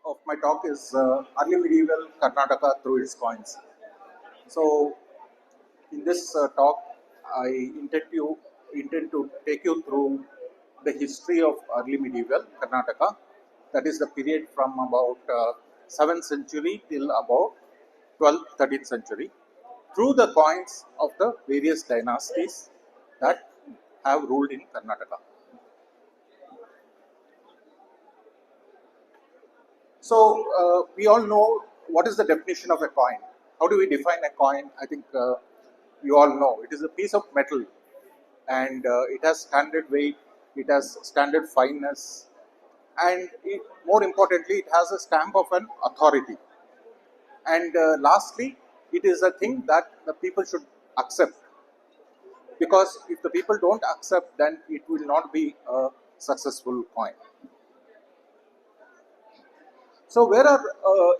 of my talk is early medieval Karnataka through its coins. So, in this talk, I intend to take you through the history of early medieval Karnataka. That is the period from about 7th century till about 12th, 13th century, through the coins of the various dynasties that have ruled in Karnataka. So we all know what is the definition of a coin. How do we define a coin? I think you all know. It is a piece of metal, and it has standard weight, it has standard fineness, and more importantly, it has a stamp of an authority. And lastly, it is a thing that the people should accept, because if the people don't accept, then it will not be a successful coin. So, where are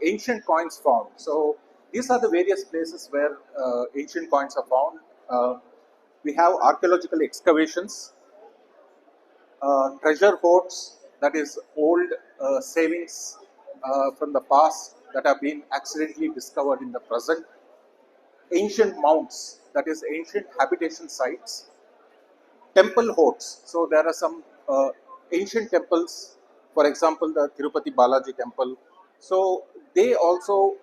ancient coins found? So, these are the various places where ancient coins are found. We have archaeological excavations, treasure hoards, that is, old savings from the past that have been accidentally discovered in the present, ancient mounds, that is, ancient habitation sites, temple hoards. So, there are some ancient temples, for example, the Tirupati Balaji temple. So, they also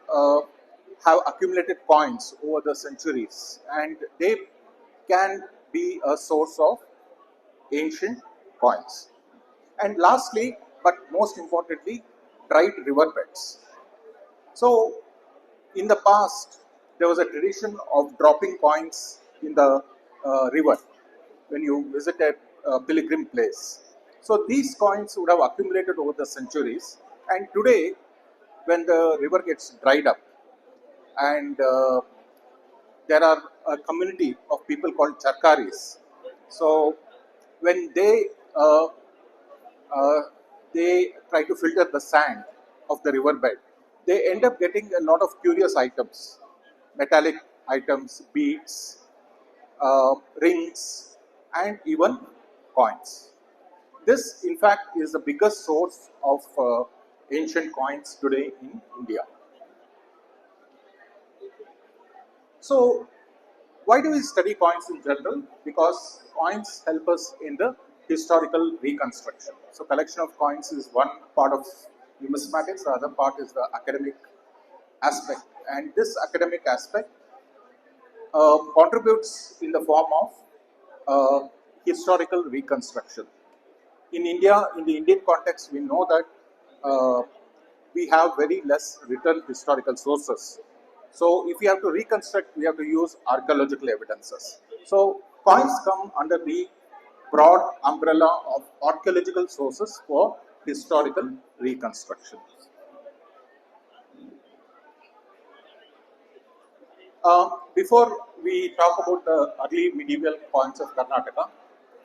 have accumulated coins over the centuries, and they can be a source of ancient coins. And lastly, but most importantly, dried riverbeds. So, in the past, there was a tradition of dropping coins in the river when you visit a pilgrim place. So, these coins would have accumulated over the centuries, and today, when the river gets dried up, and there are a community of people called charkaris. So, when uh, they try to filter the sand of the riverbed, they end up getting a lot of curious items, metallic items, beads, rings, and even coins. This, in fact, is the biggest source of ancient coins today in India. So, why do we study coins in general? Because coins help us in the historical reconstruction. So, collection of coins is one part of numismatics, the other part is the academic aspect. And this academic aspect contributes in the form of historical reconstruction. In India, in the Indian context, we know that we have very less written historical sources. So, if we have to reconstruct, we have to use archaeological evidences. So, coins come under the broad umbrella of archaeological sources for historical reconstruction. Before we talk about the early medieval coins of Karnataka,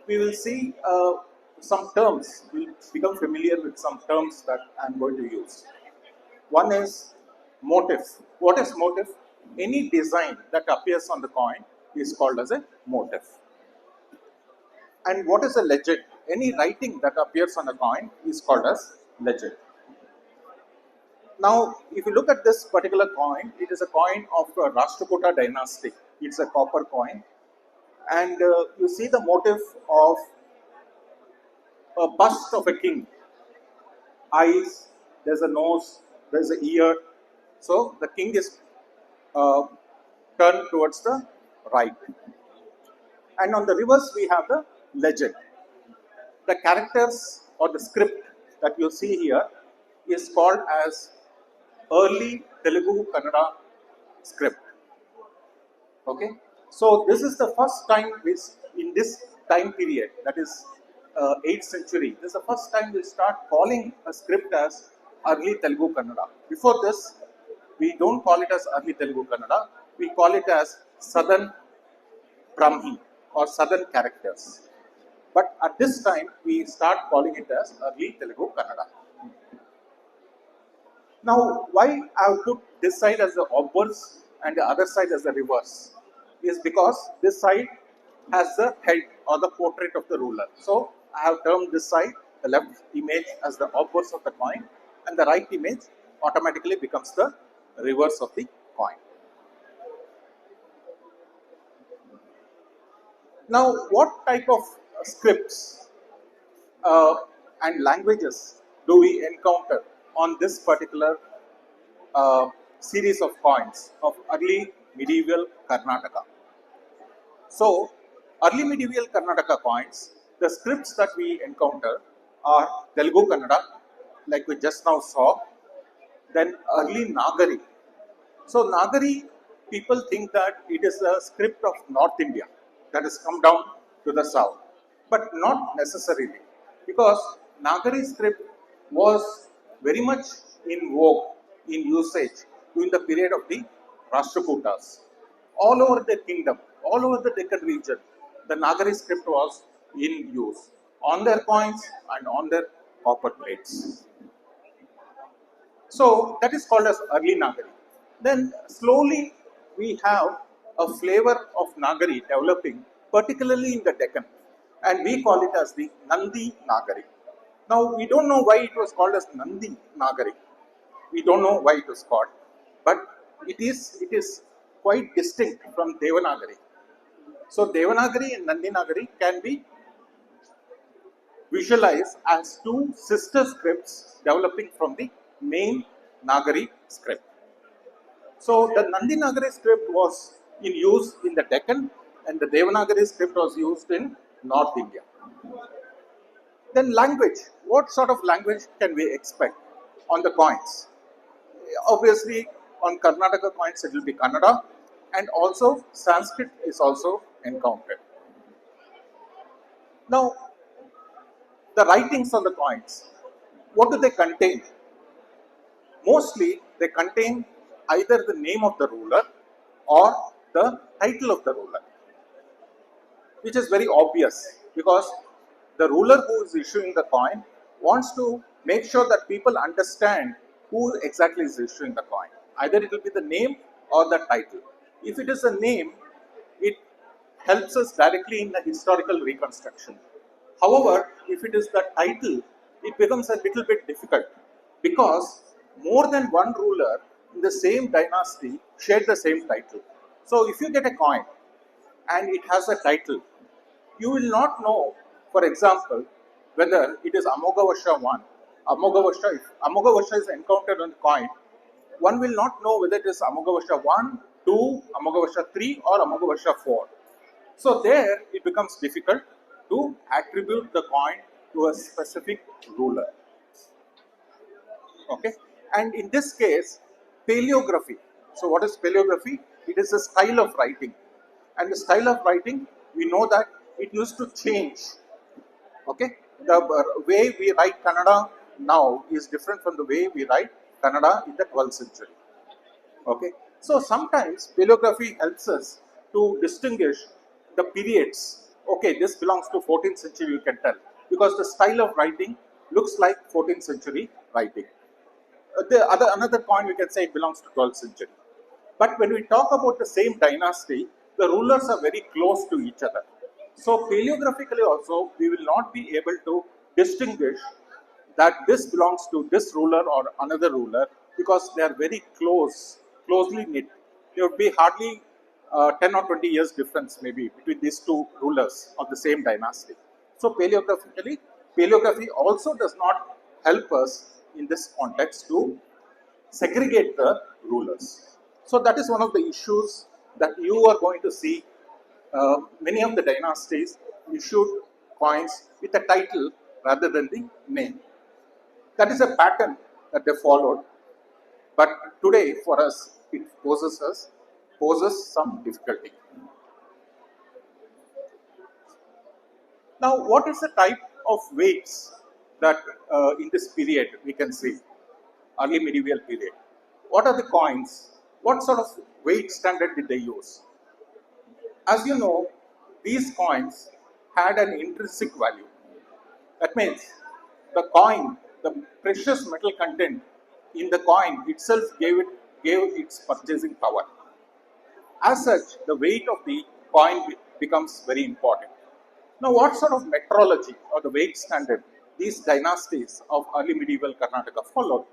we will see some terms. We'll become familiar with some terms that I'm going to use. One is motif. What is motif? Any design that appears on the coin is called as a motif. And what is a legend? Any writing that appears on a coin is called as legend. Now, if you look at this particular coin, it is a coin of the Rashtrakuta dynasty. It's a copper coin, and you see the motif of a bust of a king. Eyes, there's a nose, there's an ear. So the king is uh, turned towards the right. And on the reverse, we have the legend. The characters or the script that you see here is called as early Telugu Kannada script. Okay, so this is the first time in this time period, that is 8th century. This is the first time we start calling a script as early Telugu Kannada. Before this, we don't call it as early Telugu Kannada. We call it as Southern Brahmi or Southern characters. But at this time, we start calling it as early Telugu Kannada. Now, why I have put this side as the obverse and the other side as the reverse is because this side has the head or the portrait of the ruler. So, I have termed this side, the left image, as the obverse of the coin, and the right image automatically becomes the reverse of the coin. Now, what type of scripts uh, and languages do we encounter on this particular series of coins of early medieval Karnataka? So, early medieval Karnataka coins, the scripts that we encounter are Telugu Kannada, like we just now saw, then early Nagari. So, Nagari, people think that it is a script of North India that has come down to the south, but not necessarily, because Nagari script was very much in vogue, in usage during the period of the Rashtrakutas. All over the kingdom, all over the Deccan region, the Nagari script was in use on their coins and on their copper plates. So that is called as early Nagari. Then slowly we have a flavor of Nagari developing, particularly in the Deccan, and we call it as the Nandi Nagari. Now we don't know why it was called as Nandi Nagari. We don't know why it was called, but it is quite distinct from Devanagari. So Devanagari and Nandi Nagari can be visualized as two sister scripts developing from the main Nagari script. So the Nandi Nagari script was in use in the Deccan and the Devanagari script was used in North India. Then language. What sort of language can we expect on the coins? Obviously, on Karnataka coins it will be Kannada, and also Sanskrit is also encountered. Now, the writings on the coins, what do they contain? Mostly, they contain either the name of the ruler or the title of the ruler, which is very obvious because the ruler who is issuing the coin wants to make sure that people understand who exactly is issuing the coin. Either it will be the name or the title. If it is a name, it helps us directly in the historical reconstruction. However, if it is the title, it becomes a little bit difficult because more than one ruler in the same dynasty shared the same title. So, if you get a coin and it has a title, you will not know, for example, whether it is Amoghavasha 1. If Amoghavasha is encountered on the coin, one will not know whether it is Amoghavasha 1, 2, Amoghavasha 3 or Amoghavasha 4. So there it becomes difficult to attribute the coin to a specific ruler. Okay, and in this case, paleography. So what is paleography? It is a style of writing, and the style of writing, we know that it used to change. Okay, the way we write Kannada now is different from the way we write Kannada in the 12th century. Okay, so sometimes paleography helps us to distinguish the periods. Okay, this belongs to 14th century, you can tell, because the style of writing looks like 14th century writing. Another coin we can say it belongs to 12th century. But when we talk about the same dynasty, the rulers are very close to each other. So paleographically also, we will not be able to distinguish that this belongs to this ruler or another ruler because they are very closely knit. There would be hardly 10 or 20 years difference maybe between these two rulers of the same dynasty. So paleography also does not help us in this context to segregate the rulers. So that is one of the issues that you are going to see. Many of the dynasties issued coins with a title rather than the name. That is a pattern that they followed, but today for us it poses some difficulty. Now, what is the type of weights that in this period we can see, early medieval period? What are the coins? What sort of weight standard did they use? As you know, these coins had an intrinsic value. That means the coin, the precious metal content in the coin itself gave its purchasing power. As such, the weight of the coin becomes very important. Now, what sort of metrology or the weight standard these dynasties of early medieval Karnataka followed.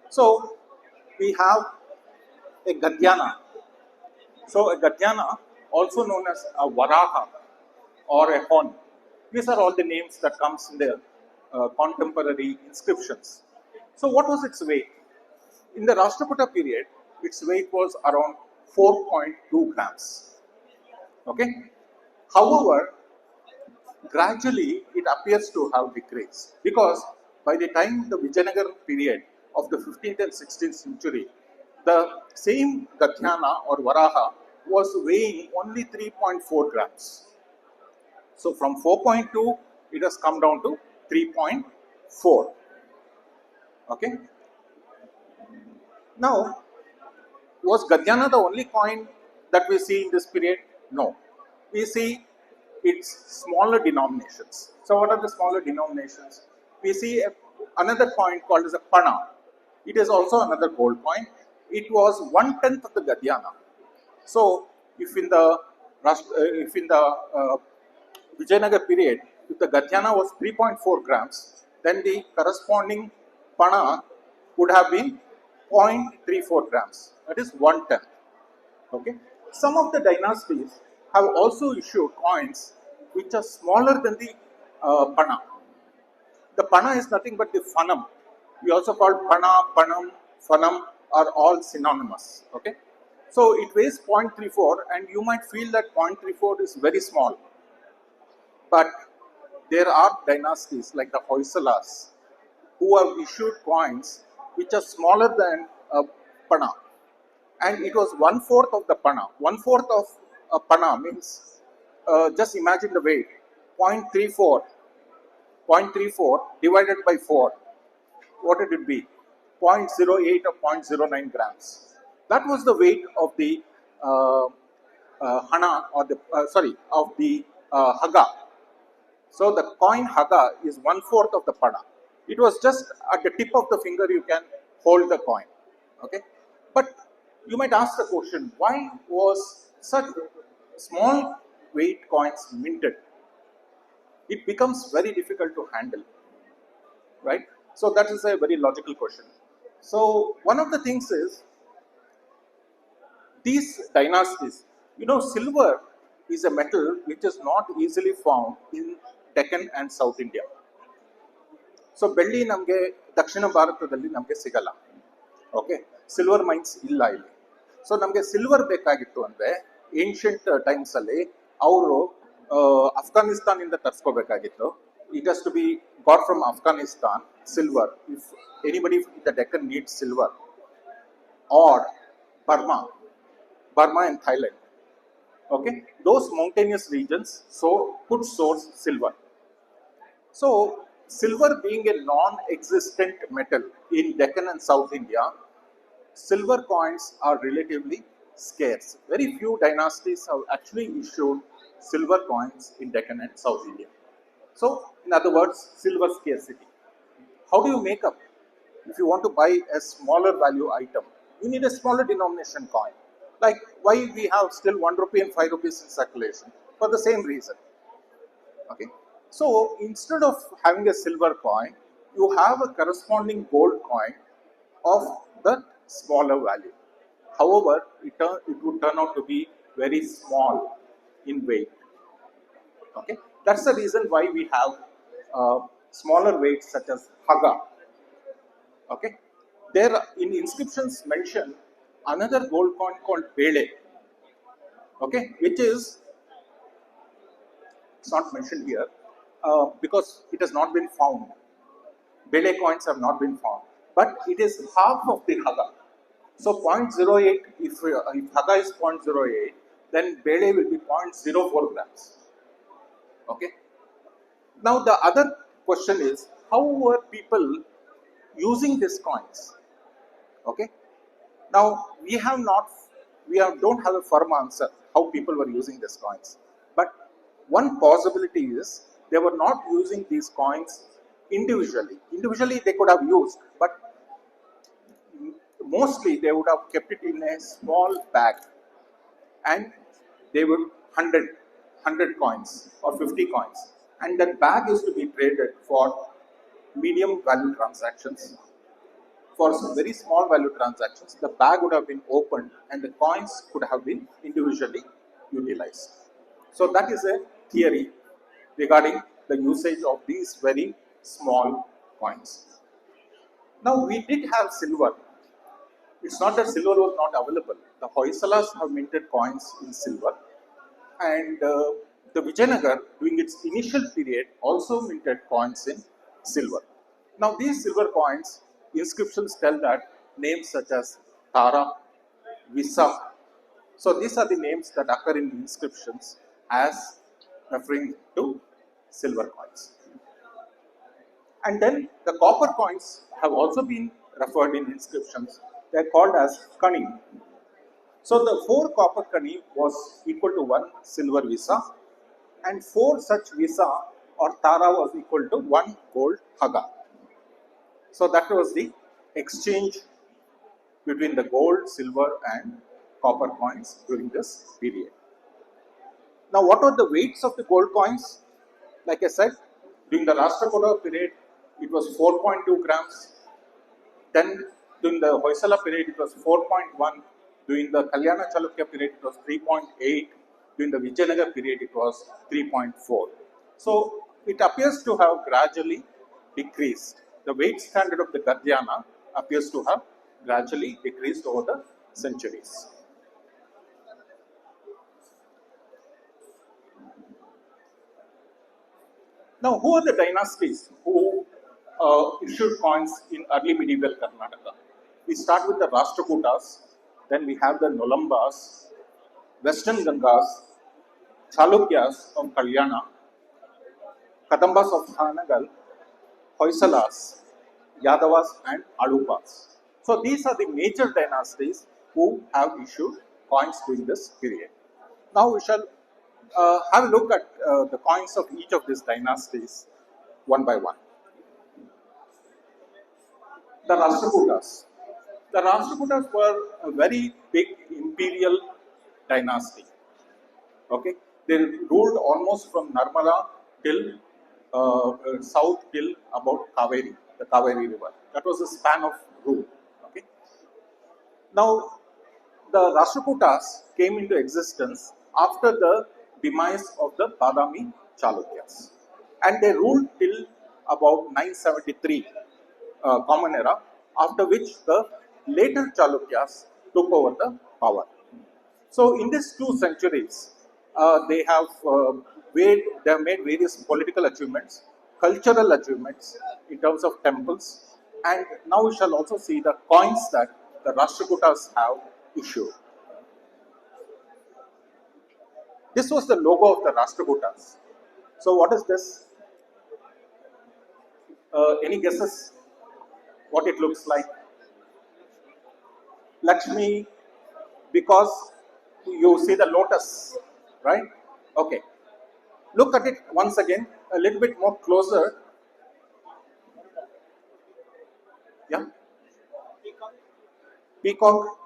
So we have a Gadyana. So a Gadyana, also known as a Varaha or a Hon. These are all the names that comes in the contemporary inscriptions. So what was its weight? In the Rashtrakuta period, its weight was around 4.2 grams. Okay. However, gradually it appears to have decreased because by the time the Vijayanagar period of the 15th and 16th century, the same Gatyana or Varaha was weighing only 3.4 grams. So from 4.2, it has come down to 3.4. Okay. Now, was Gadyana the only coin that we see in this period? No. We see its smaller denominations. So, what are the smaller denominations? We see another coin called as a Pana. It is also another gold coin. It was 1/10 of the Gadyana. So, if in the Vijayanagar period, if the Gadyana was 3.4 grams, then the corresponding Pana would have been 0.34 grams. That is 1/10. Okay. Some of the dynasties have also issued coins which are smaller than the Pana. The Pana is nothing but the Fanam. We also call Pana, Panam, Fanam are all synonymous. Okay. So it weighs 0.34 and you might feel that 0.34 is very small. But there are dynasties like the Hoysalas who have issued coins which are smaller than a Pana. And it was 1/4 of the Pana. 1/4 of a Pana means, just imagine the weight, 0.34, 0.34 divided by 4. What did it be? 0.08 or 0.09 grams. That was the weight of the Hana or of the Haga. So the coin Haga is 1/4 of the Pana. It was just at the tip of the finger you can hold the coin. Okay, but you might ask the question: why was such small weight coins minted? It becomes very difficult to handle, right? So that is a very logical question. So one of the things is these dynasties. Silver is a metal which is not easily found in Deccan and South India. So ಬೆಳ್ಳಿ ನಮಗೆ ದಕ್ಷಿಣ ಭಾರತದಲ್ಲಿ ನಮಗೆ ಸಿಗಲ್ಲ. Okay, silver mains ಇಲ್ಲ ಇಲ್ಲಿ. So ನಮಗೆ silver ಬೇಕಾಗಿತ್ತು ಅಂದರೆ ಏನ್ಷಿಯಂಟ್ ಟೈಮ್ಸಲ್ಲಿ ಅವರು ಅಫ್ಘಾನಿಸ್ತಾನಿಂದ ತರಿಸ್ಕೋಬೇಕಾಗಿತ್ತು. It has to be got from Afghanistan silver if anybody in the Deccan needs silver, or Burma and Thailand. Okay, those mountainous regions could source silver. So silver being a non-existent metal in Deccan and South India, silver coins are relatively scarce. Very few dynasties have actually issued silver coins in Deccan and South India. So in other words, silver scarcity. How do you make up? If you want to buy a smaller value item, you need a smaller denomination coin. Like why we have still 1 rupee and 5 rupees in circulation? For the same reason. Okay. So instead of having a silver coin, you have a corresponding gold coin of the smaller value. However, it would turn out to be very small in weight. Okay. That's the reason why we have smaller weights such as Haga. Okay. There in inscriptions mention another gold coin called Bele. Okay, which is, it's not mentioned here because it has not been found. Bele coins have not been found, but it is half of the Haga. So 0.08, if Haga is 0.08, then Bele will be 0.04 grams. Okay. Now the other question is, how were people using these coins? Okay. Now we don't have a firm answer how people were using these coins. But one possibility is they were not using these coins individually. Individually they could have used, but mostly they would have kept it in a small bag and they would 100 coins or 50 coins. And that bag is to be traded for medium value transactions. For some very small value transactions, the bag would have been opened and the coins could have been individually utilized. So that is a theory regarding the usage of these very small coins. Now we did have silver. It's not that silver was not available. The Hoysalas have minted coins in silver, and the Vijayanagar, during its initial period, also minted coins in silver. Now, these silver coins, inscriptions tell that names such as Tara, Visa. So, these are the names that occur in the inscriptions as referring to silver coins. And then the copper coins have also been referred in inscriptions. They are called as Kani. So the 4 copper Kani was equal to 1 silver visa, and 4 such visa or Tara was equal to 1 gold haga. So that was the exchange between the gold, silver and copper coins during this period. Now what were the weights of the gold coins? Like I said, during the Rashtrakuta period, it was 4.2 grams. Then during the Hoysala period, it was 4.1. During the Kalyana Chalukya period, it was 3.8. During the Vijayanagar period, it was 3.4. So it appears to have gradually decreased. The weight standard of the Gadyana appears to have gradually decreased over the centuries. Now, who are the dynasties who issued coins in early medieval Karnataka? We start with the Rashtrakutas, then we have the Nolambas, Western Gangas, Chalukyas of Kalyana, Kadambas of Hanagal, Hoysalas, Yadavas and Alupas. So these are the major dynasties who have issued coins during this period. Now we shall have a look at the coins of each of these dynasties one by one. The Rashtrakutas. The Rashtrakutas were a very big imperial dynasty. Okay, they ruled almost from Narmada till south till about Kaveri, the Kaveri river. That was the span of rule. Okay. Now, the Rashtrakutas came into existence after the demise of the Badami Chalukyas, and they ruled till about 973 Common Era, after which the later Chalukyas took over the power. So, in these 2 centuries, they have they have made various political achievements, cultural achievements in terms of temples, and now we shall also see the coins that the Rashtrakutas have issued. This was the logo of the Rashtrakutas. So, what is this? Any guesses? What it looks like? Lakshmi, because you see the lotus, right? Okay. Look at it once again, a little bit more closer. Yeah? Peacock.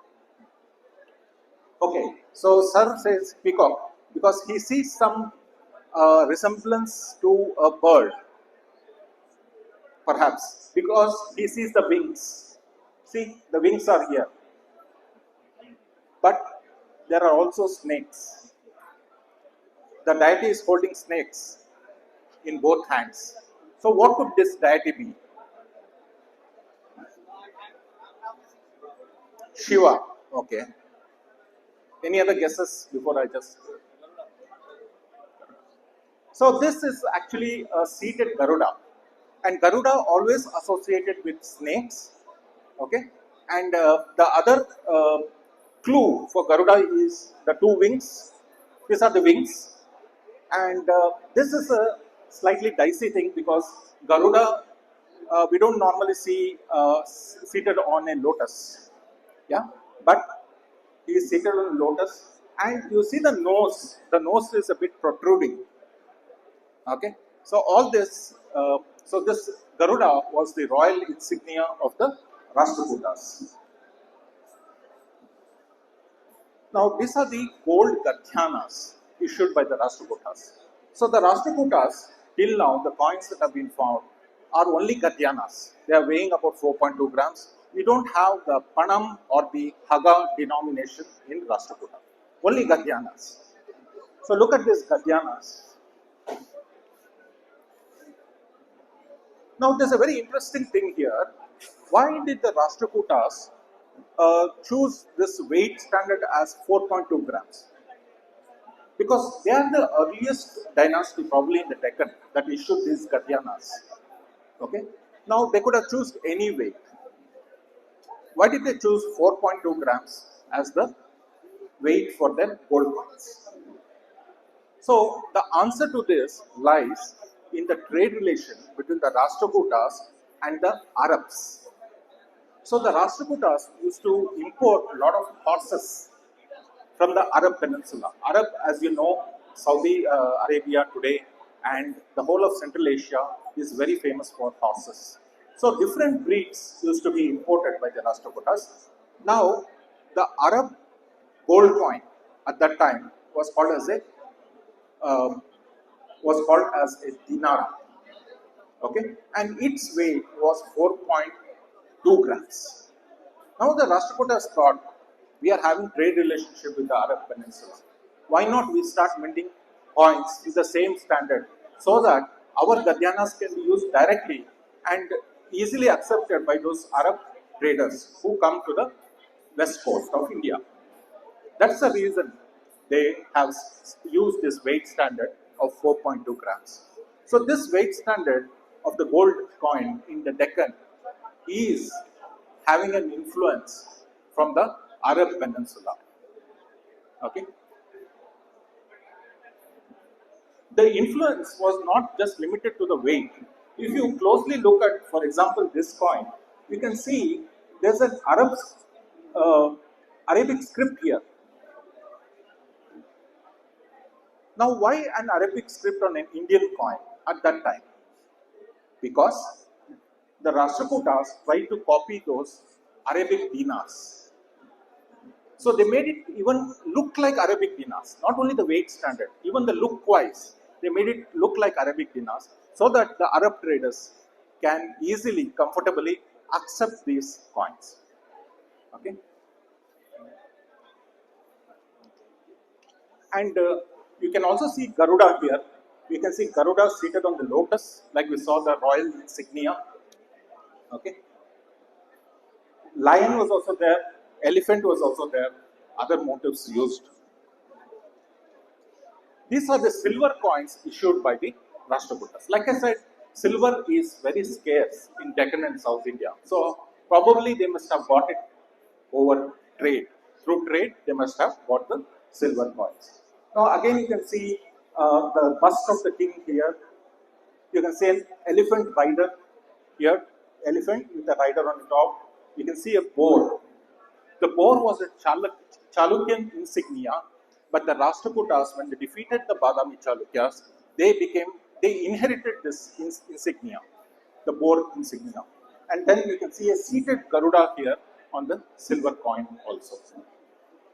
Okay. So, Sir says peacock because he sees some resemblance to a bird, perhaps, because he sees the wings. See, the wings are here. But there are also snakes. The deity is holding snakes in both hands. So what could this deity be? Shiva. Okay. Any other guesses before I just... So this is actually a seated Garuda. And Garuda always associated with snakes. Okay. And the other clue for Garuda is the 2 wings. These are the wings. And this is a slightly dicey thing because Garuda, we don't normally see seated on a lotus. Yeah, but he is seated on a lotus, and you see the nose. The nose is a bit protruding. Okay, so all this, so this Garuda was the royal insignia of the Rashtrakutas. Now, these are the gold Gathyanas issued by the Rashtrakutas. So, the Rashtrakutas, till now, the coins that have been found are only Gadyanas. They are weighing about 4.2 grams. We don't have the Panam or the Haga denomination in Rashtrakuta. Only Gadyanas. So look at these Gadyanas. Now there's a very interesting thing here. Why did the Rashtrakutas choose this weight standard as 4.2 grams? Because they are the earliest dynasty probably in the Deccan that issued these Gadyanas. Okay. Now they could have chosen any weight. Why did they choose 4.2 grams as the weight for their gold coins? So the answer to this lies in the trade relation between the Rashtrakutas and the Arabs. So the Rashtrakutas used to import a lot of horses from the Arab Peninsula. Arab, as you know, Saudi Arabia today and the whole of Central Asia is very famous for horses. So different breeds used to be imported by the Rashtrakutas. Now, the Arab gold coin at that time was called as a dinar. Okay, and its weight was 4.2 grams. Now the Rashtrakutas thought, we are having trade relationship with the Arab Peninsula. Why not we start minting coins with the same standard so that our Gadyanas can be used directly and easily accepted by those Arab traders who come to the west coast of India. That's the reason they have used this weight standard of 4.2 grams. So this weight standard of the gold coin in the Deccan is having an influence from the Arab Peninsula. Okay. The influence was not just limited to the weight. If you closely look at, for example, this coin, you can see there's an Arabic script here. Now, why an Arabic script on an Indian coin at that time? Because the Rashtrakutas tried to copy those Arabic dinars. So they made it even look like Arabic dinars, not only the weight standard, even the look wise, they made it look like Arabic dinars so that the Arab traders can easily, comfortably accept these coins. Okay. And you can also see Garuda here. You can see Garuda seated on the lotus, like we saw the royal insignia. Okay. Lion was also there, elephant was also there, other motifs used. These are the silver coins issued by the Rashtrakutas. Like I said, silver is very scarce in Deccan and South India. So probably they must have bought it over trade. Through trade, they must have bought the silver coins. Now again you can see the bust of the king here. You can see an elephant rider here, elephant with a rider on the top. You can see a boar. The boar was a Chalukyan insignia, but the Rashtrakutas, when they defeated the Badami Chalukyas, they inherited this insignia, the boar insignia. And then you can see a seated Garuda here on the silver coin also.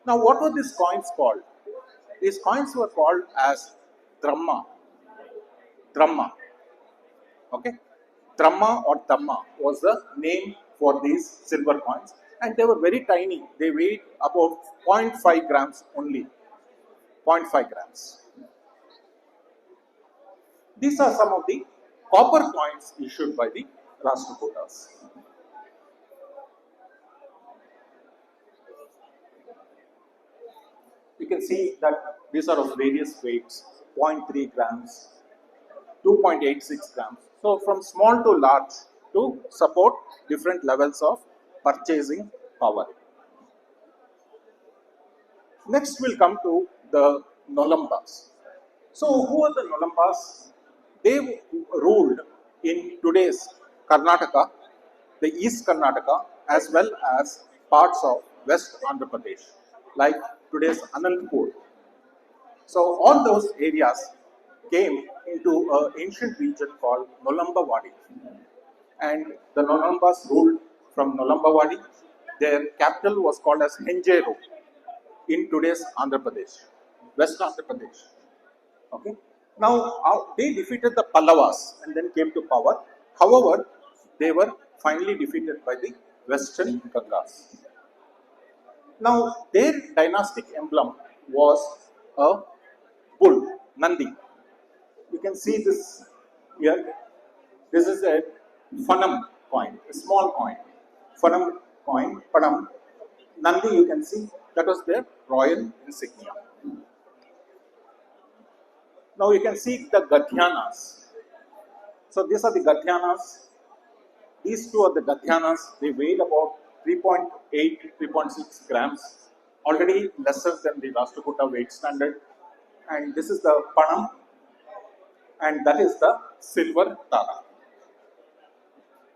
Now, what were these coins called? These coins were called as Dhamma. Okay, Dhamma or Dhamma was the name for these silver coins, and they were very tiny. They weighed about 0.5 grams only. 0.5 grams. These are some of the copper coins issued by the Rashtrakutas. You can see that these are of various weights, 0.3 grams, 2.86 grams. So from small to large to support different levels of purchasing power. Next we'll come to the Nolambas. So who are the Nolambas? They ruled in today's Karnataka, the East Karnataka, as well as parts of West Andhra Pradesh, like today's Anantapur. So all those areas came into an ancient region called Nolambawadi. And the Nolambas ruled from Nolambawadi. Their capital was called as Henjeru in today's Andhra Pradesh, West Andhra Pradesh. Okay. Now they defeated the Pallavas and then came to power. However, they were finally defeated by the Western Gangas. Now, their dynastic emblem was a bull, Nandi. You can see this here. This is a Fanam coin, a small coin. Fanam coin, Panam. Nandi, you can see, that was their royal insignia. Now you can see the Gadhyanas. So these are the Gadhyanas. These two are the Gadhyanas. They weighed about 3.8, 3.6 grams, already lesser than the Rashtrakuta weight standard. And this is the Panam, and that is the silver Tara.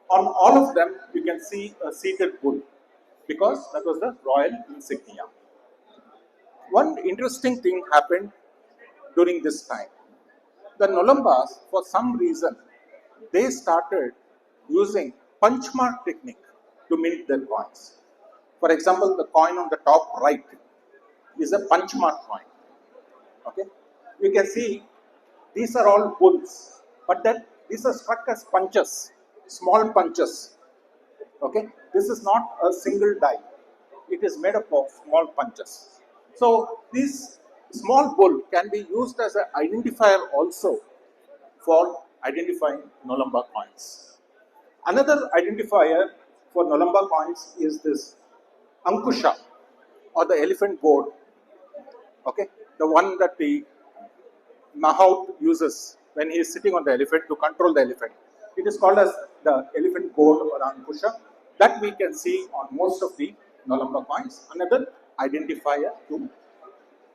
On all of them, you can see a seated bull because that was the royal insignia. One interesting thing happened during this time. The Nolambas, for some reason, they started using punchmark technique to mint their coins. For example, the coin on the top right is a punchmark coin. Okay, you can see these are all bulls, but that these are struck as punches, small punches. Okay, this is not a single die; it is made up of small punches. So this small bull can be used as an identifier also for identifying Nolamba coins. Another identifier for Nolamba coins is this Ankusha or the elephant goad. Okay, the one that the Mahout uses when he is sitting on the elephant to control the elephant. It is called as the elephant goad or Ankusha. That we can see on most of the Nolamba coins. Another identifier to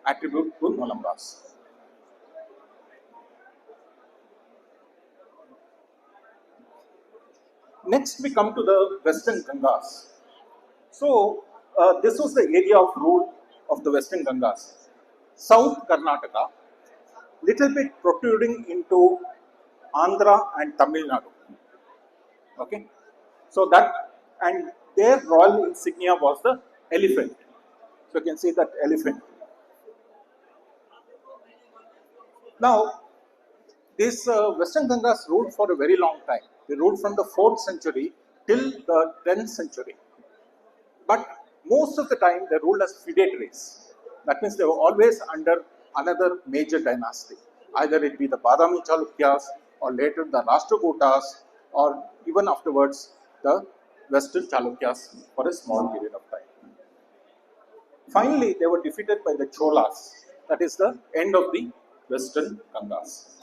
attribute to Nolambas. Next, we come to the Western Gangas. So, this was the area of rule of the Western Gangas. South Karnataka, little bit protruding into Andhra and Tamil Nadu. Okay, so that, and their royal insignia was the elephant. So you can see that elephant. Now, these Western Gangas ruled for a very long time. They ruled from the 4th century till the 10th century. But most of the time they ruled as feudatories. That means they were always under another major dynasty. Either it be the Badami Chalukyas or later the Rashtrakutas or even afterwards the Western Chalukyas for a small period of time. Finally, they were defeated by the Cholas. That is the end of the Western Gangas.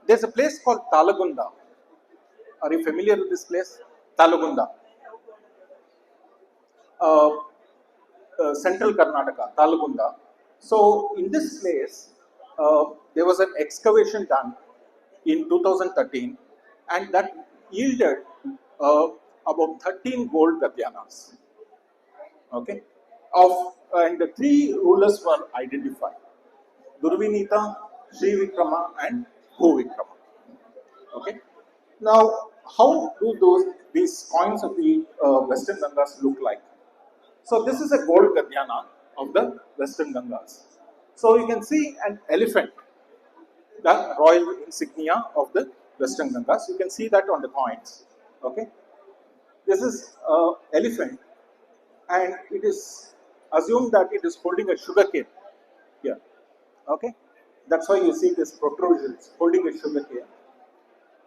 There's a place called Talagunda. Are you familiar with this place? Talagunda. Central Karnataka, Talagunda. So, in this place, there was an excavation done in 2013 and that yielded about 13 gold Gadhyanas. Okay, and the 3 rulers were identified: Durvinita, Sri Vikrama, and Bhu Vikrama. Okay, now how do these coins of the Western Gangas look like? So this is a gold Gadhyana of the Western Gangas. So you can see an elephant, the royal insignia of the Western Gangas. You can see that on the coins. Okay, this is an elephant, and it is assumed that it is holding a sugar cane here. Okay, that's why you see this protrusions holding a sugar cane.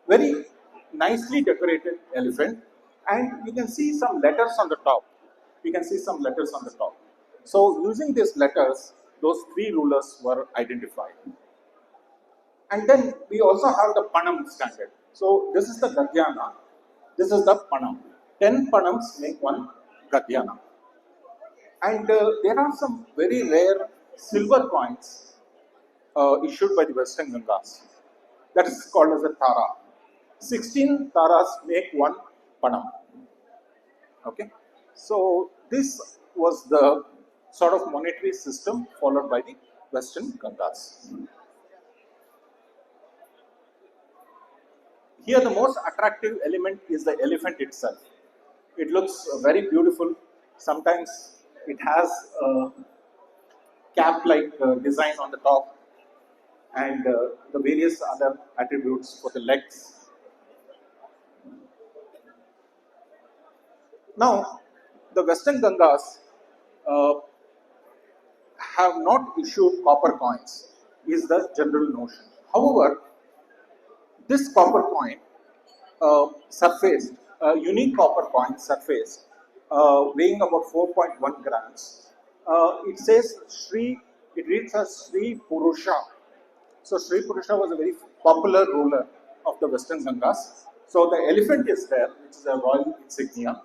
Very nicely decorated elephant, and you can see some letters on the top. You can see some letters on the top. So using these letters, those 3 rulers were identified. And then we also have the Panam standard. So this is the Gadhyana. This is the Panam. 10 Panams make one Gadhyana. And there are some very rare silver coins issued by the Western Gangas. That is called as a Tara. 16 Taras make one Panam. Okay. So this was the sort of monetary system followed by the Western Gangas. Here the most attractive element is the elephant itself. It looks very beautiful. Sometimes it has a cap-like design on the top, and the various other attributes for the legs. Now, the Western Gangas uh, have not issued copper coins, is the general notion. However, this copper coin surfaced, a unique copper coin surfaced, weighing about 4.1 grams. It says Sri, it reads as Sri Purusha. So Sri Purusha was a very popular ruler of the Western Gangas. So the elephant is there, which is a royal insignia.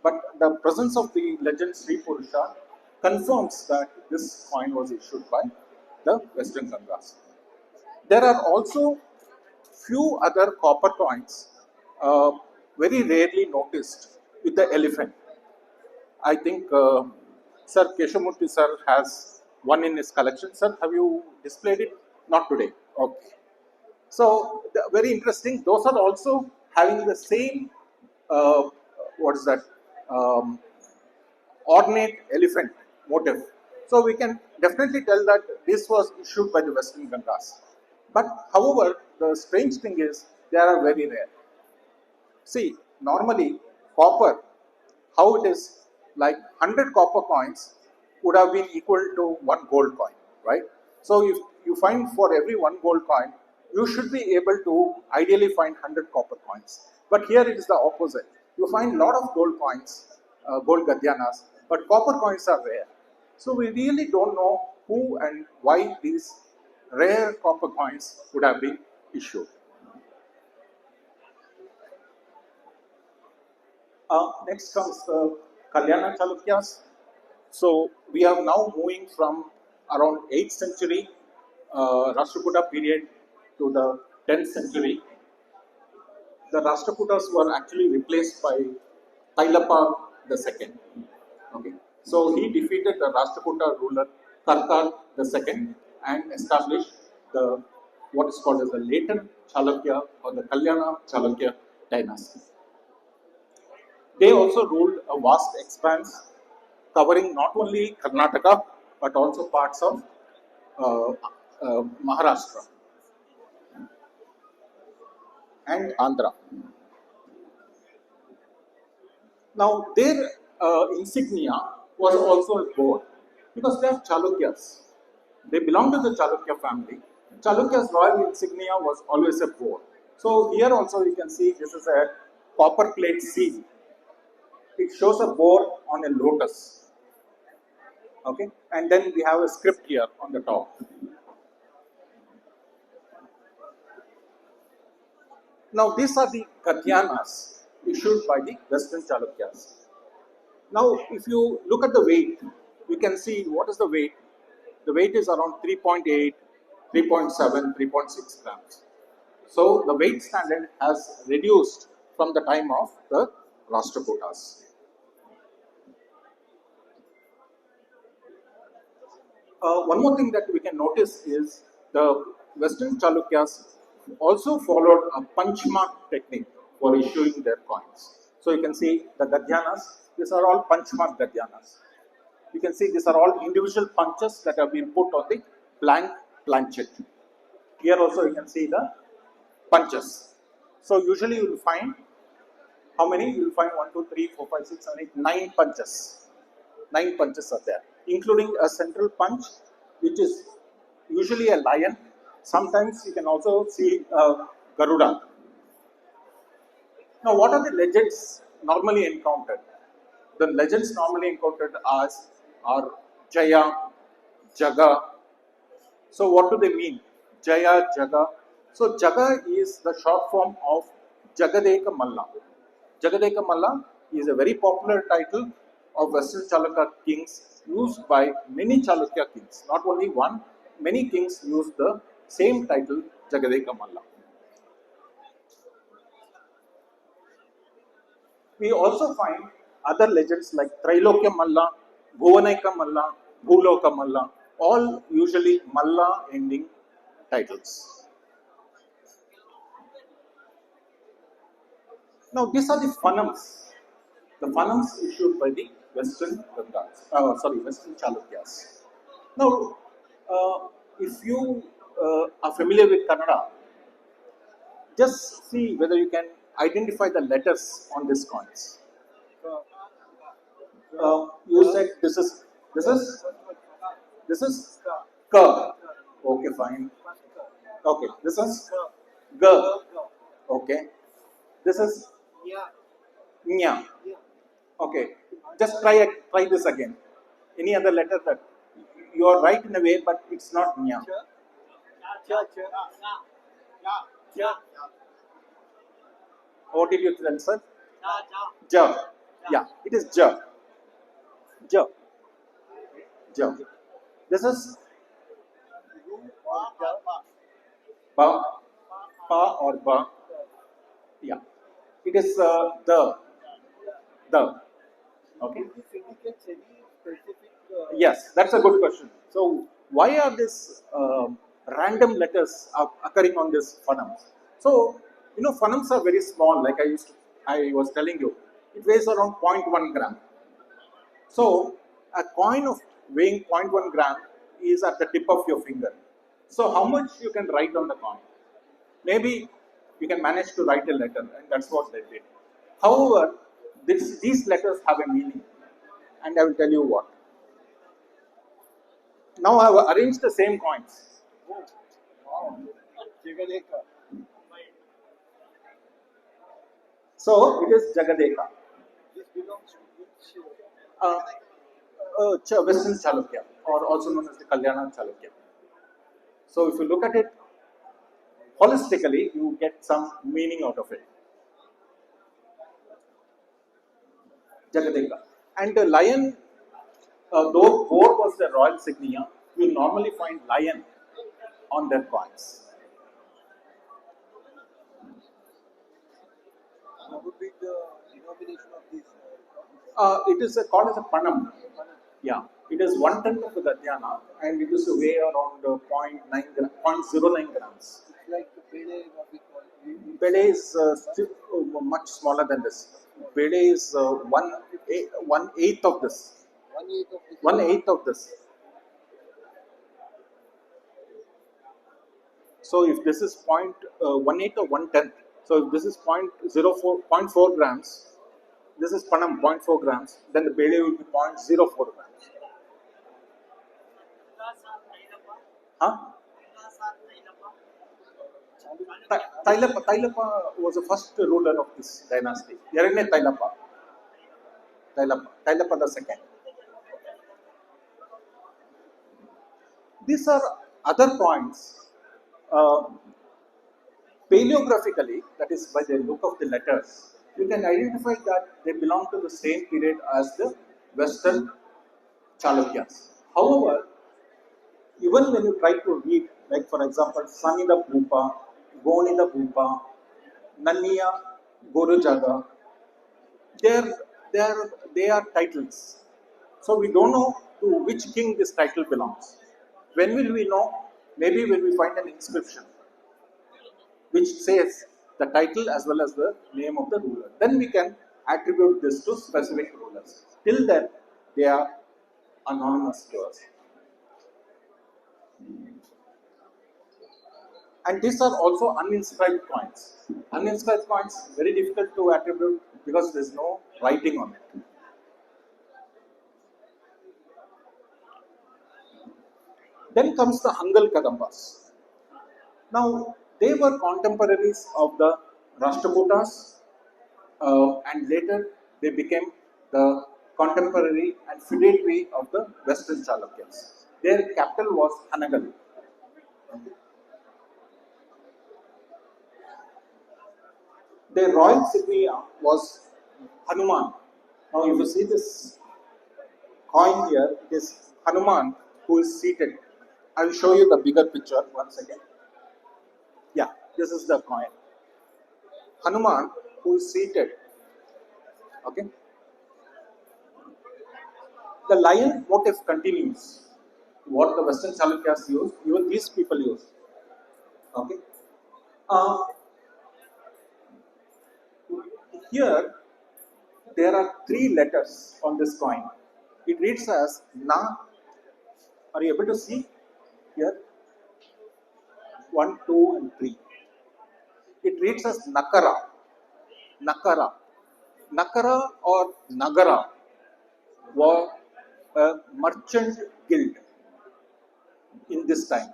But the presence of the legend Sri Purusha confirms that this coin was issued by the Western Gangas. There are also few other copper coins uh, very rarely noticed with the elephant. I think Sir Keshamurti sir has one in his collection. Sir, have you displayed it? Not today. Okay. So very interesting. Those are also having the same what is that um, ornate elephant motif. So we can definitely tell that this was issued by the Western Gangas. But however, the strange thing is they are very rare. See, normally copper, how it is, like 100 copper coins would have been equal to one gold coin, right? So if you find for every one gold coin, you should be able to ideally find 100 copper coins. But here it is the opposite. You find a lot of gold coins, gold gadyanas, but copper coins are rare. So we really don't know who and why these rare copper coins would have been issued. Next comes the Kalyana Chalukyas. So we are now moving from around 8th century Rashtrakuta period to the 10th century. The Rashtrakutas were actually replaced by Tailapa II. Okay. So he defeated the Rashtrakuta ruler Karkar II and established the what is called as the later Chalukya or the Kalyana Chalukya dynasty. They also ruled a vast expanse covering not only Karnataka but also parts of uh, Maharashtra and Andhra. Now, their insignia was also a boar because they are Chalukyas. They belong to the Chalukya family. Chalukya's royal insignia was always a boar. So, here also you can see this is a copper plate seal. It shows a boar on a lotus. Okay, and then we have a script here on the top. Now, these are the Gadyanas issued by the Western Chalukyas. Now, if you look at the weight, you can see what is the weight. The weight is around 3.8, 3.7, 3.6 grams. So, the weight standard has reduced from the time of the Rashtrakutas. One more thing that we can notice is the Western Chalukyas also followed a punch mark technique for issuing their coins. So you can see the Gadyanas, these are all punch mark Gadyanas. You can see these are all individual punches that have been put on the blank planchet. Here also you can see the punches. So usually you will find how many? You will find 1, 2, 3, 4, 5, 6, 7, 8, 9 punches. 9 punches are there, including a central punch, which is usually a lion. Sometimes you can also see a Garuda. Now, what are the legends normally encountered? The legends normally encountered are Jaya, Jaga. So, what do they mean? Jaya, Jaga. So, Jaga is the short form of Jagadeka Malla. Jagadeka Malla is a very popular title of Western Chalukya kings used by many Chalukya kings. Not only one, many kings use the same title Jagadeka Malla. We also find other legends like Trailokya Malla, Bhuvaneka Malla, Bhuloka Malla, all usually Malla ending titles. Now these are the Phanams issued by the Western Gangas, Western Chalukyas. Now, if you are familiar with Kannada, just see whether you can identify the letters on these coins. You said this is K. Okay, fine. Okay, this is G. Okay, this is Nya. Okay, just try this again. Any other letter that you are right in a way, but it's not Nya. What did you tell, sir? J. Yeah, it is J. J. J. This is Ba, Pa or Ba. Yeah, it is the. Okay. Yes, that's a good question. So, why are these random letters occurring on this phoneme? So, phonemes are very small. Like I was telling you, it weighs around 0.1 gram. So, a coin of weighing 0.1 gram is at the tip of your finger. So, how much you can write on the coin? Maybe you can manage to write a letter, and that's what they did. However, these letters have a meaning, and I will tell you what. Now I have arranged the same coins. So it is Jagadeka. Western Chalukya, or also known as the Kalyana Chalukya. So if you look at it holistically, you get some meaning out of it. Jagadeka. And the lion, though boar was the royal insignia, you normally find lion on their coins. What would be the denomination of these? It is called as a panam. Yeah, it is 1/10 of the Gadyana, and it is a weigh around 0.09 grams. It's like the Pele, what we call it. Bede is still much smaller than this. Bede is one eighth of this. 1/8 of this. 1/8 of this. So if this is 0.18 or 1/10, so if this is 0.4 grams, this is panam 0.4 grams, then the bede will be 0.04 grams. Huh? Tailapa was the first ruler of this dynasty. Yarane Tailapa the second. These are other coins. Paleographically, that is by the look of the letters, you can identify that they belong to the same period as the Western Chalukyas. However, even when you try to read, like for example, Sanida Bhupa, Gonida Bhupa, Nanya Gorujaga, they are titles. So we don't know to which king this title belongs. When will we know? Maybe when we find an inscription which says the title as well as the name of the ruler. Then we can attribute this to specific rulers. Till then, they are anonymous to us. And these are also uninscribed coins. Uninscribed coins, very difficult to attribute because there is no writing on it. Then comes the Hangal Kadambas. Now, they were contemporaries of the Rashtrakutas, and later they became the contemporary and feudatory of the Western Chalukyas. Their capital was Hanagal. Their royal insignia was Hanuman. Now, if you see this coin here, it is Hanuman who is seated. I will show you the bigger picture once again. Yeah, this is the coin. Hanuman who is seated. Okay. The lion motif continues. What the Western Chalukyas use, even these people use. Okay. Here, there are 3 letters on this coin. It reads as Na, Are you able to see here? 1, 2, and 3. It reads as Nakara. Nakara. Nakara or Nagara were a merchant guild in this time.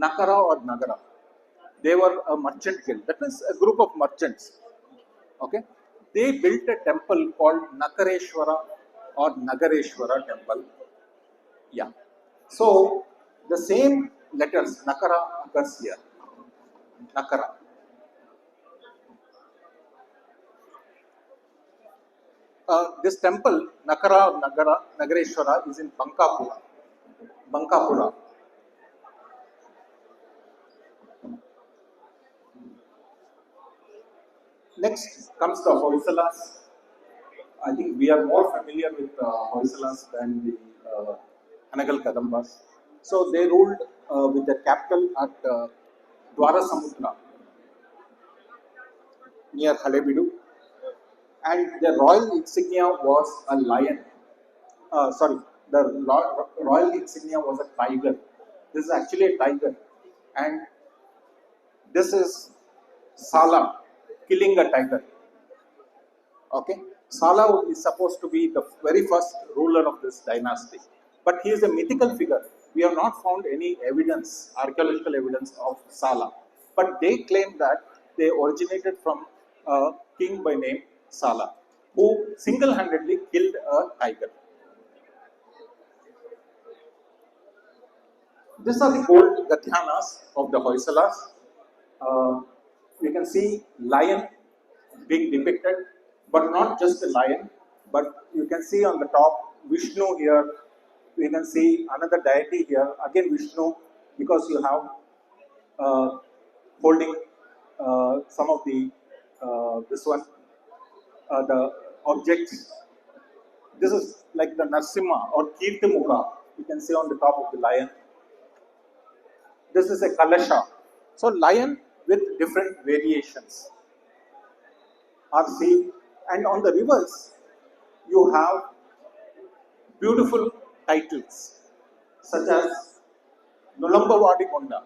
Nakara or Nagara. They were a merchant guild. That means a group of merchants. Okay. They built a temple called Nakareshwara or Nagareshwara temple. Yeah. So the same letters Nakara occurs here. Nakara. This temple, Nakara Nagara Nagareshwara, is in Bankapura. Bankapura. Next comes the Hoysalas. I think we are more familiar with Hoysalas than the Anagal Kadambas. So they ruled with the capital at Dwarasamudra near Halebidu, and the royal insignia was a lion. The royal insignia was a tiger. This is actually a tiger, and this is Sala killing a tiger. Okay, Sala is supposed to be the very first ruler of this dynasty, but he is a mythical figure. We have not found any evidence, archaeological evidence of Sala, but they claim that they originated from a king by name Sala, who single-handedly killed a tiger. These are the gold Gathyanas of the Hoysalas. You can see lion being depicted, but not just a lion, but you can see on the top Vishnu here. You can see another deity here, again Vishnu, because you have holding some of the the objects. This is like the Narsimha or Kirtimukha, you can see on the top of the lion. This is a Kalasha. So lion with different variations are seen, and on the rivers you have beautiful titles such as Nulambavadi Konda.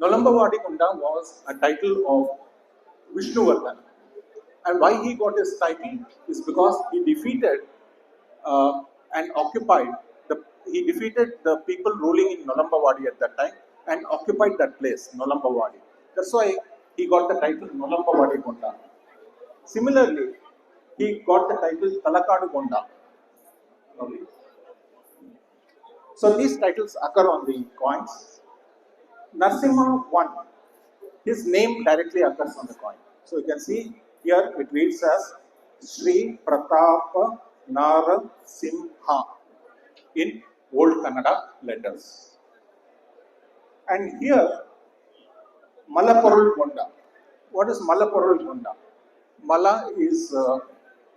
Nulambavadi Konda was a title of Vishnuvardhan, and why he got his title is because he defeated and occupied he defeated the people ruling in Nulambavadi at that time and occupied that place, Nulambavadi. That's why he got the title Nulambavadi Konda. Similarly, he got the title Talakadu Konda. Okay. So these titles occur on the coins. Narsimha I, his name directly occurs on the coin. So you can see here it reads as Shri Pratapa Narasimha in Old Kannada letters. And here Malaporul Gonda. What is Malaporul Gonda? Mala is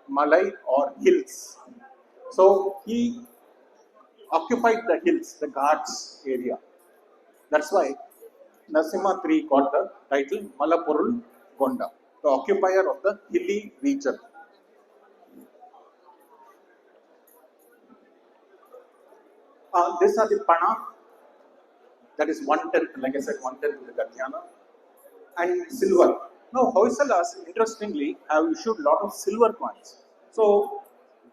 Malai or hills. So he occupied the hills, the Ghats area. That's why Narasimha III got the title Malaporul Gonda, the occupier of the hilly region. These are the Pana, that is 1/10, like I said, 1/10 of the Gathyana, and silver. Now, Hoysalas, interestingly, have issued a lot of silver coins. So,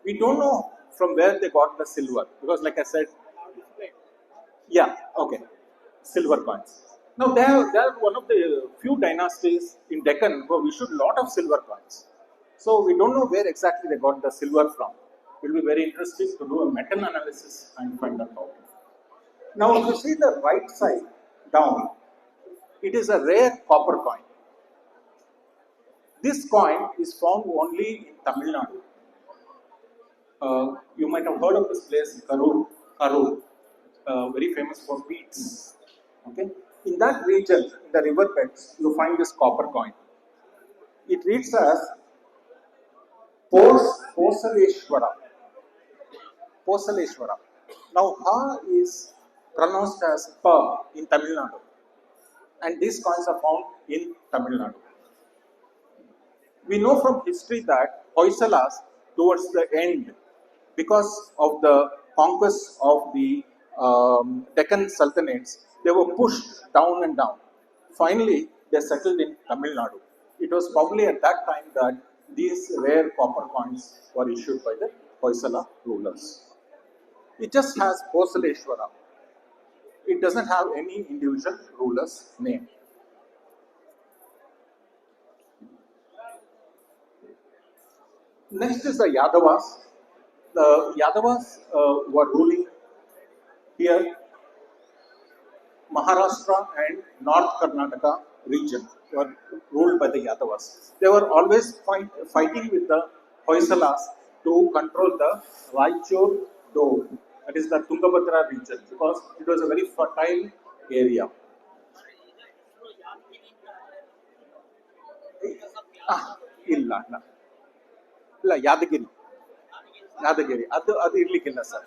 we don't know from where they got the silver, because, like I said, yeah, okay, silver coins. Now, they are one of the few dynasties in Deccan who have issued a lot of silver coins. So, we don't know where exactly they got the silver from. It will be very interesting to do a meta-analysis and find that out. Now, if you see the right side down, it is a rare copper coin. This coin is found only in Tamil Nadu. You might have heard of this place, Karur, very famous for beads. Okay, in that region, in the river beds, you find this copper coin. It reads as Posaleshwara. Posaleshwara. Now, Ha is pronounced as Pa in Tamil Nadu, and these coins are found in Tamil Nadu. We know from history that Hoysalas, towards the end, because of the conquest of the Deccan Sultanates, they were pushed down and down. Finally, they settled in Tamil Nadu. It was probably at that time that these rare copper coins were issued by the Hoysala rulers. It just has Kosaleshwara. It doesn't have any individual ruler's name. Next is the Yadavas. The Yadavas were ruling here Maharashtra and North Karnataka region were ruled by the Yadavas. They were always fighting with the Hoysalas to control the Raichur Dove, that is the Tungabhadra region, because it was a very fertile area. Ah, ಇಲ್ಲ ಇಲ್ಲ ಇಲ್ಲ ಯಾದಗಿರಿ ಯಾದಗಿರಿ ಅದು ಇರ್ಲಿಕ್ಕಿಲ್ಲ sir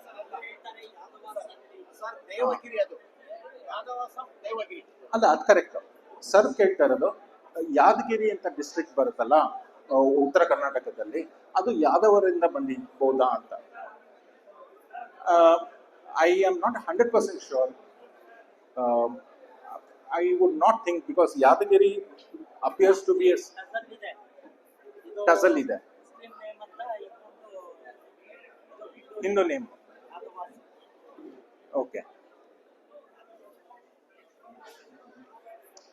sir Devagiri ಅದು ಯಾದವಾಸ ದೇವಗಿರಿ ಅಲ್ಲ ಅದು correct sir ಕೇಳ್ತಾ ಇರೋದು ಯಾದಗಿರಿ ಅಂತ ಡಿಸ್ಟ್ರಿಕ್ಟ್ ಬರುತ್ತಲ್ಲ ಉತ್ತರ ಕರ್ನಾಟಕದಲ್ಲಿ ಅದು ಯಾದವರಿಂದ ಬಂದಿರ್ಬೋದಾ ಅಂತ I am not 100% sure I would not think because Yadagiri appears to be a tussle ಇದೆ Hindu name. Okay.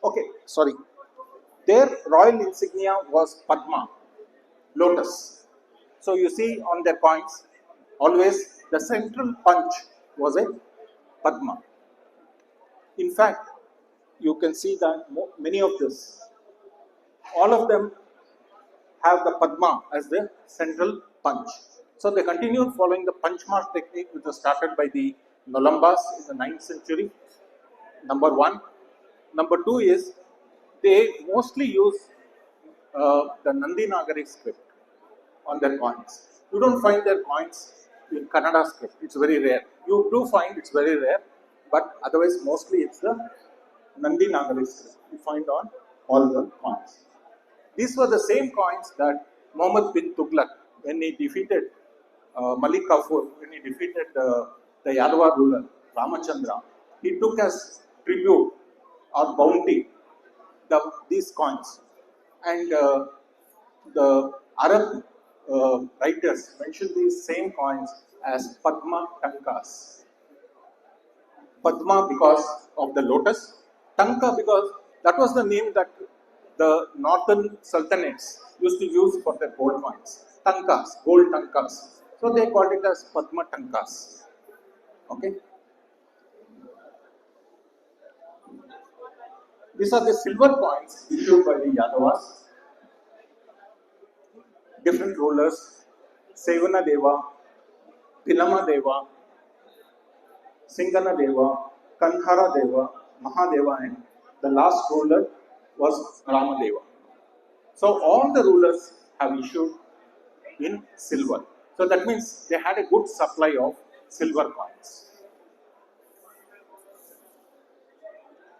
Okay, sorry. Their royal insignia was Padma, lotus. So you see on their coins, always the central punch was a Padma. In fact, you can see that many of this, all of them have the Padma as the central punch. So they continued following the punch mark technique which was started by the Nolambas in the 9th century. Number one. Number two is they mostly use the Nandi Nagari script on their coins. You don't find their coins in Kannada script. It's very rare. You do find it's very rare, but otherwise mostly it's the Nandi Nagari script you find on all the coins. These were the same coins that Muhammad bin Tughlaq, when he defeated Malik Kafur, when he defeated the Yadava ruler Ramachandra, he took as tribute or bounty these coins. And the Arab writers mention these same coins as Padma Tankas. Padma because of the lotus, Tanka because that was the name that the northern sultanates used to use for their gold coins. Tankas, gold tankas. So they called it as Padma Tankas. Okay. These are the silver coins issued by the Yadavas. Different rulers, Sevana Deva, Pilama Deva, Singana Deva, Kanhara Deva, Mahadeva, and the last ruler was Ramadeva. So all the rulers have issued in silver. So that means they had a good supply of silver coins.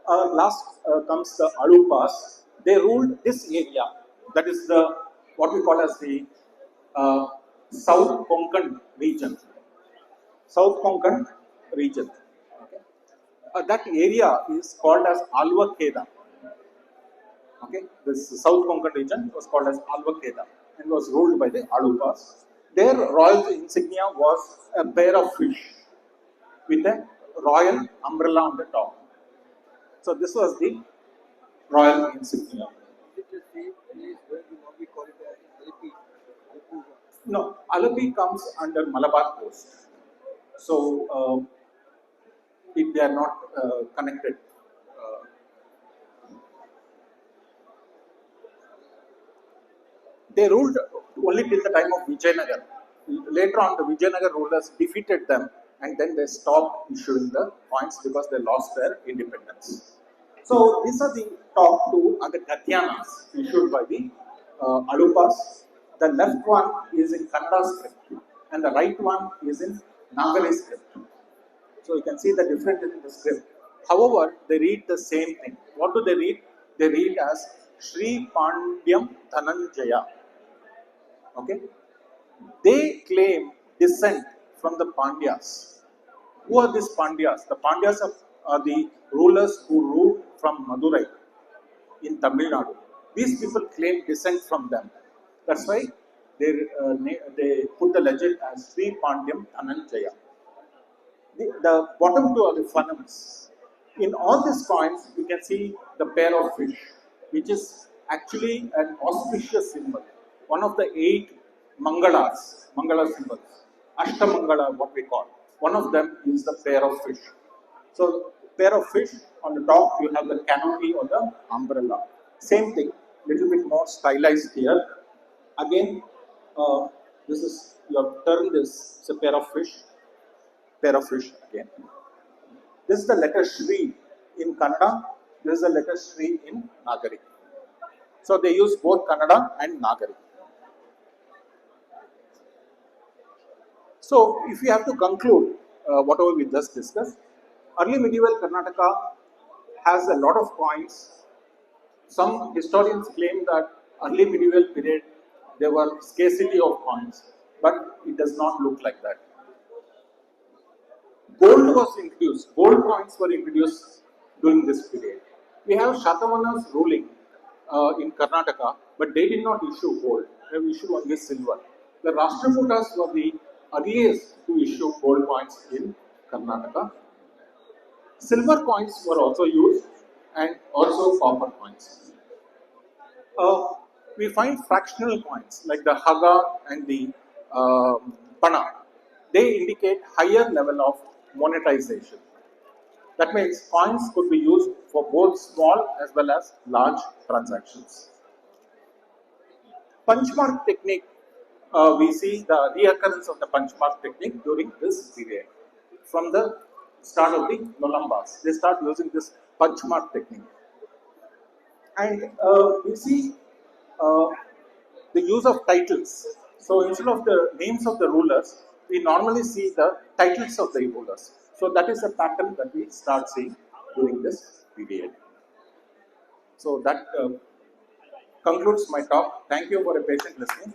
Last comes the Alupas. They ruled this area, that is the what we call as the South Konkan region. South Konkan region. Okay. That area is called as Alva Kheda. Okay, this South Konkan region was called as Alva Kheda and was ruled by the Alupas. Their royal insignia was a pair of fish with a royal umbrella on the top. So this was the royal insignia. Is it the same place where we call it as Alapi? No, Alapi comes under Malabar coast. So they are not connected. They ruled only till the time of Vijayanagar. Later on, the Vijayanagar rulers defeated them and then they stopped issuing the coins because they lost their independence. So these are the top two are the Gadhyanas issued by the Alupas. The left one is in Kannada script and the right one is in Nagari script. So you can see the difference in the script. However, they read the same thing. What do they read? They read as Shri Pandyam Dhananjaya. Okay? They claim descent from the Pandyas. Who are these Pandyas? The Pandyas are the rulers who ruled from Madurai in Tamil Nadu. These people claim descent from them. That's why they put the legend as Sri Pandyam Ananjaya. The bottom two are the phonemics. In all these coins, you can see the pair of fish, which is actually an auspicious symbol. One of the 8 Mangala symbols, Ashtamangala, what we call. One of them is the pair of fish. So, pair of fish, on the top you have the canopy or the umbrella. Same thing, little bit more stylized here. Again, this is, you have turned this, it's a pair of fish again. This is the letter Shri in Kannada, this is the letter Shri in Nagari. So they use both Kannada and Nagari. So if we have to conclude whatever we just discussed, early medieval Karnataka has a lot of coins. Some historians claim that early medieval period there were scarcity of coins, but it does not look like that. Gold was introduced, gold coins were introduced during this period. We have Shatavahanas ruling in Karnataka, but they did not issue gold, they issued only silver. The Rashtrakutas were the earliest to issue gold coins in Karnataka. Silver coins were also used and also copper coins. We find fractional coins like the Haga and the Pana. They indicate higher level of monetization. That means coins could be used for both small as well as large transactions. Punchmark technique, we see the reoccurrence of the punchmark technique during this period. From the start of the Nolambas, they start using this punchmark technique. And we see the use of titles. So instead of the names of the rulers, we normally see the titles of the rulers. So that is a pattern that we start seeing during this period. So that concludes my talk. Thank you for a patient listening.